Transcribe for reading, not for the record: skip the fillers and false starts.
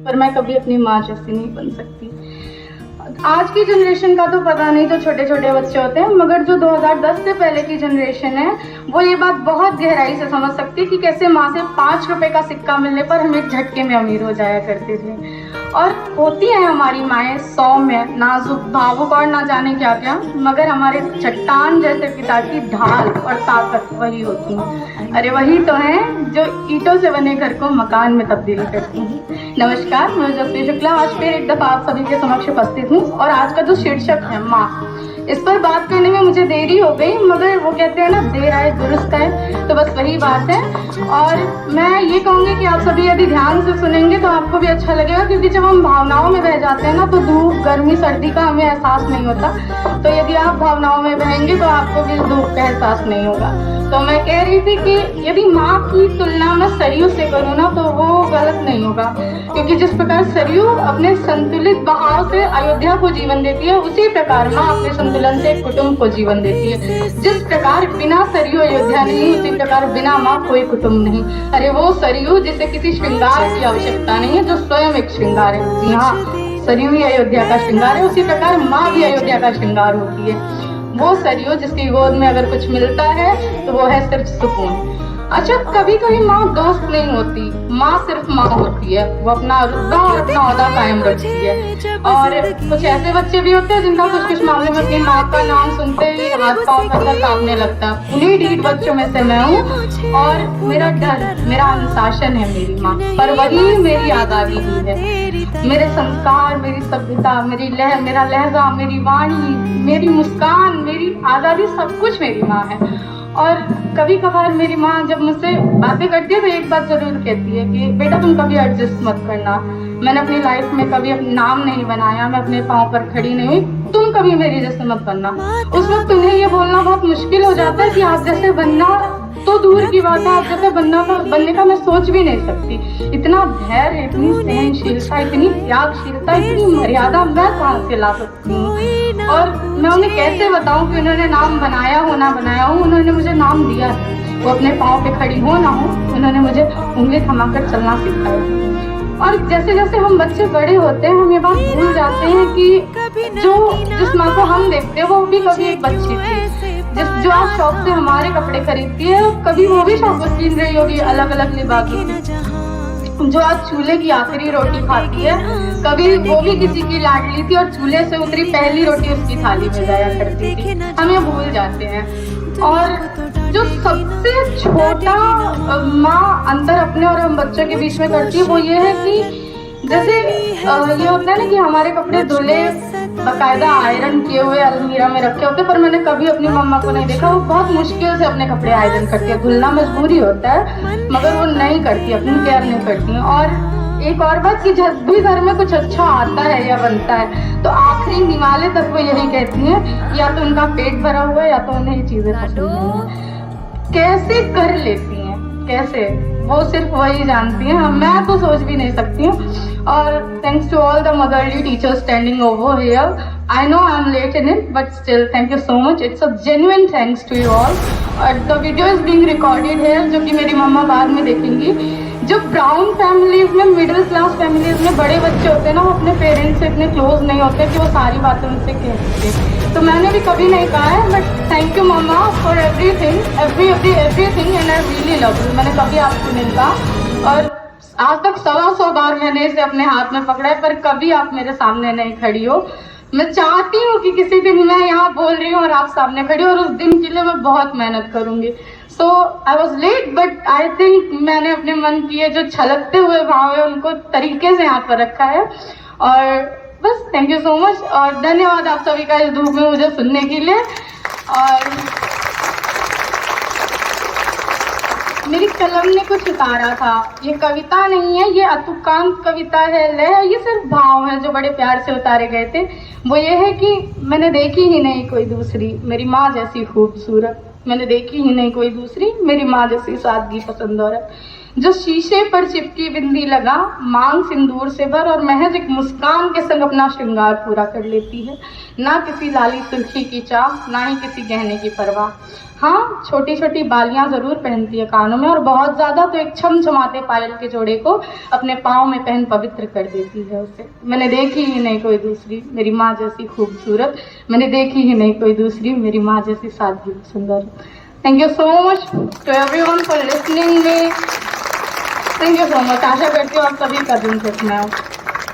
पर मैं कभी अपनी माँ जैसी नहीं बन सकती। आज की जनरेशन का तो पता नहीं, तो छोटे छोटे बच्चे होते हैं, मगर जो 2010 से पहले की जनरेशन है वो ये बात बहुत गहराई से समझ सकती है कि कैसे माँ से 5 रुपए का सिक्का मिलने पर हम एक झटके में अमीर हो जाया करते थे। और होती हैं हमारी माएँ सौम्य, नाजुक, भावुक और ना जाने क्या क्या, मगर हमारे चट्टान जैसे पिता की ढाल और ताकत वही होती हैं। अरे वही तो हैं जो ईंटों से बने घर को मकान में तब्दील करती हैं। नमस्कार, मैं जसवी शुक्ला आज फिर एक दफा आप सभी के समक्ष उपस्थित हूँ और आज का जो शीर्षक है माँ, इस पर बात करने में मुझे देरी हो गई, मगर वो कहते हैं ना देर आए दुरुस्त है, तो बस वही बात है। और मैं ये कहूँगी कि आप सभी यदि ध्यान से सुनेंगे तो आपको भी अच्छा लगेगा, क्योंकि जब हम भावनाओं में बह जाते हैं ना तो धूप, गर्मी, सर्दी का हमें एहसास नहीं होता। तो यदि आप भावनाओं में बहेंगे तो आपको भी धूप का एहसास नहीं होगा। तो मैं कह रही थी कि यदि माँ की तुलना मैं सरयू से करूँ ना तो वो गलत नहीं होगा, क्योंकि जिस प्रकार सरयू अपने संतुलित बहाव से अयोध्या को जीवन देती है, उसी प्रकार माँ अपने संतुलन से कुटुंब को जीवन देती है। जिस प्रकार बिना सरयू अयोध्या नहीं, उसी प्रकार बिना माँ कोई कुटुंब नहीं। अरे वो सरयू जिसे किसी श्रृंगार की आवश्यकता नहीं है, जो स्वयं एक श्रृंगार है। जी हाँ, सरयू ही अयोध्या का श्रृंगार है, उसी प्रकार माँ भी अयोध्या का श्रृंगार होती है। वो सरयू जिसकी गोद में अगर कुछ मिलता है तो वो है सिर्फ सुकून। अच्छा, कभी कभी माँ दोस्त नहीं होती, माँ सिर्फ माँ होती है। वो अपना रुतबा और अपना ओहदा कायम रखती है। और कुछ ऐसे बच्चे भी होते हैं जिनका कुछ कुछ मामलों में अपनी माँ का नाम सुनते ही हाथ पाँव का कांपने लगता है। उन्हीं ढीठ बच्चों में से मैं हूँ। और मेरा डर, मेरा अनुशासन है मेरी माँ, पर वही मेरी आज़ादी भी है। मेरे संस्कार, मेरी सभ्यता, मेरा लहजा, मेरी वाणी, मेरी मुस्कान, मेरी आज़ादी, सब कुछ मेरी माँ है। और कभी कभार मेरी माँ जब मुझसे बातें करती है तो एक बात जरूर कहती है कि बेटा तुम कभी एडजस्ट मत करना। मैंने अपनी लाइफ में कभी अपना नाम नहीं बनाया, मैं अपने पाँव पर खड़ी नहीं हुई, तुम कभी मेरी जैसे मत बनना। उस वक्त तुम्हें ये बोलना बहुत मुश्किल हो जाता है कि आप जैसे बनना तो दूर की बात है, आप जैसे बनने का मैं सोच भी नहीं सकती। इतना धैर्य, इतनी सहनशीलता, इतनी त्यागशीलता, इतनी मर्यादा मैं कहाँ से ला सकती हूँ। और मैं उन्हें कैसे बताऊं कि उन्होंने नाम बनाया हो ना बनाया हो, उन्होंने मुझे नाम दिया है। वो अपने पाँव पे खड़ी हो ना हो, उन्होंने मुझे उंगली थमाकर चलना सिखाया। और जैसे जैसे हम बच्चे बड़े होते हैं हम ये बात भूल जाते हैं कि जिस माँ को हम देखते हैं वो भी कभी एक बच्ची थी। जो आज शौक से हमारे कपड़े खरीदती है, कभी वो भी शौक से छीन रही होगी अलग अलग लिबास की। जो आज चूल्हे की आखिरी रोटी खाती है, कभी वो भी किसी की लाडली थी और चूल्हे से उतरी पहली रोटी उसकी थाली में जाया करती थी। हम ये भूल जाते हैं। और जो सबसे छोटा माँ अंतर अपने और हम बच्चों के बीच में करती है वो ये है कि जैसे ये होता है ना कि हमारे कपड़े धुले बाकायदा आयरन किए हुए अलमीरा में रखे होते, पर मैंने कभी अपनी मम्मा को नहीं देखा। वो बहुत मुश्किल से अपने कपड़े आयरन करती है। धुलना मजबूरी होता है मगर वो नहीं करती, अपनी केयर नहीं करती। और एक और बात कि जब भी घर में कुछ अच्छा आता है या बनता है तो आखिरी निवाले तक वो यही कहती हैं, या तो उनका पेट भरा हुआ है या तो उन्हें ये चीजें पसंद नहीं है। कैसे कर लेती हैं, कैसे, वो सिर्फ वही जानती हैं, मैं तो सोच भी नहीं सकती हूँ। और thanks to all the motherly teachers standing over here. I know I'm late in it, but still thank you so much. It's a genuine thanks to you all. और the video is being recorded here, जो कि मेरी मम्मा बाद में देखेंगी। जो brown families में, middle class families में बड़े बच्चे होते हैं ना, वो अपने पेरेंट्स से इतने क्लोज नहीं होते कि वो सारी बातें उनसे कह सकते। तो मैंने भी कभी नहीं कहा है, but thank you mama for everything and I really love you. मैंने कभी आपको नहीं कहा और आज तक 100 बार मैंने इसे अपने हाथ में पकड़ा है, पर कभी आप मेरे सामने नहीं खड़ी हो। मैं चाहती हूँ कि किसी दिन मैं यहाँ बोल रही हूँ और आप सामने खड़ी हो, और उस दिन के लिए मैं बहुत मेहनत करूंगी। So I was late, but I think मैंने अपने मन की ये जो छलकते हुए भाव है उनको तरीके से यहाँ पर रखा है। और बस थैंक यू सो मच और धन्यवाद आप सभी का इस धूप में मुझे सुनने के लिए। और मेरी कलम ने कुछ उतारा था, ये कविता नहीं है, ये अतुकांत कविता है, लय, ये सिर्फ भाव है जो बड़े प्यार से उतारे गए थे। वो ये है कि मैंने देखी ही नहीं कोई दूसरी मेरी माँ जैसी खूबसूरत, मैंने देखी ही नहीं कोई दूसरी मेरी माँ जैसी सादगी पसंद औरत। जो शीशे पर चिपकी बिंदी लगा, मांग सिंदूर से भर और महज एक मुस्कान के संग अपना श्रृंगार पूरा कर लेती है। ना किसी लाली सुर्खी की चाह, ना ही किसी गहने की परवाह। हाँ, छोटी छोटी बालियां जरूर पहनती है कानों में, और बहुत ज्यादा तो एक छमछमाते पायल के जोड़े को अपने पाँव में पहन पवित्र कर देती है उसे। मैंने देखी ही नहीं कोई दूसरी मेरी माँ जैसी खूबसूरत, मैंने देखी ही नहीं कोई दूसरी मेरी माँ जैसी सादगी सुंदर। Thank you so much to everyone for listening me. Thank you so much. आशा करती हूँ आप सभी का दिन सुखना हो।